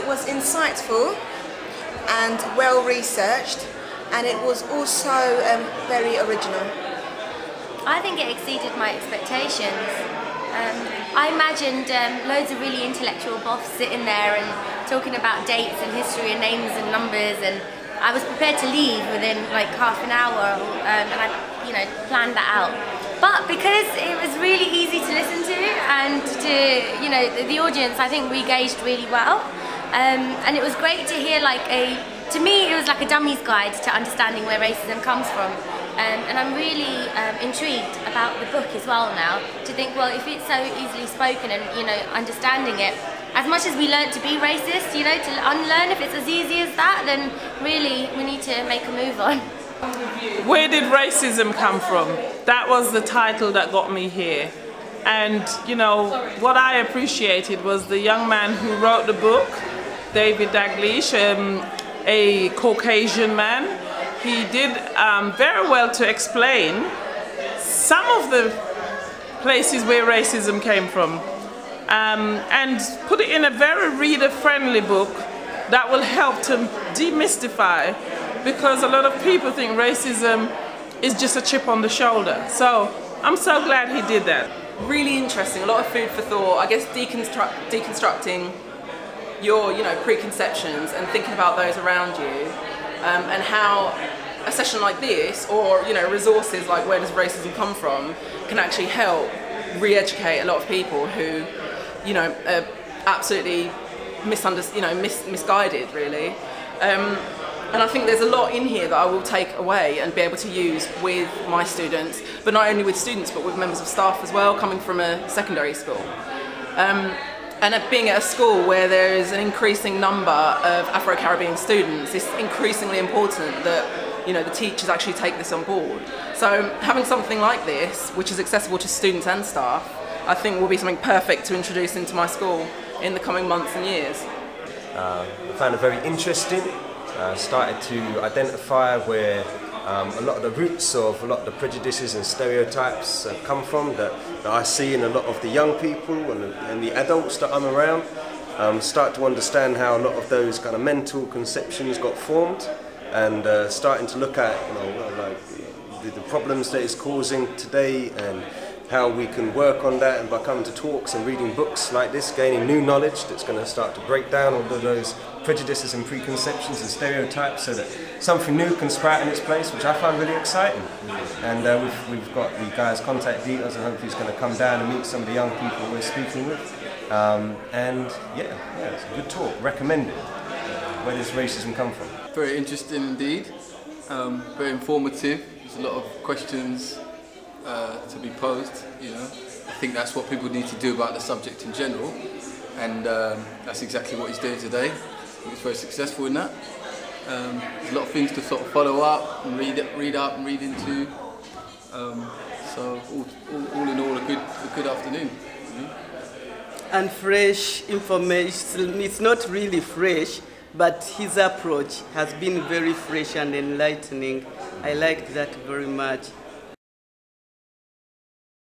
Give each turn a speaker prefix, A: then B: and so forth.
A: it was insightful and well researched, and it was also very original.
B: I think it exceeded my expectations. I imagined loads of really intellectual buffs sitting there and talking about dates and history and names and numbers, and I was prepared to leave within like half an hour, and I, planned that out. But because it was really easy to listen to, and to, the audience, I think we gauged really well, and it was great to hear to me it was like a dummy's guide to understanding where racism comes from. And I'm really intrigued about the book as well now, to think, well, if it's so easily spoken and, understanding it, as much as we learnt to be racist, to unlearn, if it's as easy as that, then really we need to make a move on.
C: Where did racism come from? That was the title that got me here. And, what I appreciated was the young man who wrote the book, David Dalglish, a Caucasian man. He did very well to explain some of the places where racism came from, and put it in a very reader-friendly book that will help to demystify, because a lot of people think racism is just a chip on the shoulder. So I'm so glad he did that.
D: Really interesting, a lot of food for thought. I guess deconstructing your preconceptions and thinking about those around you. And how a session like this, or resources like Where Does Racism Come From, can actually help re-educate a lot of people who, are absolutely misguided, really. And I think there's a lot in here that I will take away and be able to use with my students, but not only with students, but with members of staff as well, coming from a secondary school. And being at a school where there is an increasing number of Afro-Caribbean students, it's increasingly important that the teachers actually take this on board. So having something like this, which is accessible to students and staff, I think will be something perfect to introduce into my school in the coming months and years.
E: I found it very interesting. Started to identify where a lot of the roots of a lot of the prejudices and stereotypes come from, that I see in a lot of the young people and the adults that I'm around. Start to understand how a lot of those kind of mental conceptions got formed, and starting to look at the problems that it's causing today, and how we can work on that, and by coming to talks and reading books like this, gaining new knowledge that's going to start to break down all of those prejudices and preconceptions and stereotypes, so that something new can sprout in its place, which I find really exciting. And we've got the guy's contact details, and hopefully he's going to come down and meet some of the young people we're speaking with. And yeah, it's a good talk, recommended. Where does racism come from?
F: Very interesting indeed, very informative. There's a lot of questions to be posed, I think that's what people need to do about the subject in general, and that's exactly what he's doing today. I think he's very successful in that. There's a lot of things to sort of follow up and read up and read into. So all in all, a good afternoon.
G: And fresh information. It's not really fresh, but his approach has been very fresh and enlightening. I liked that very much.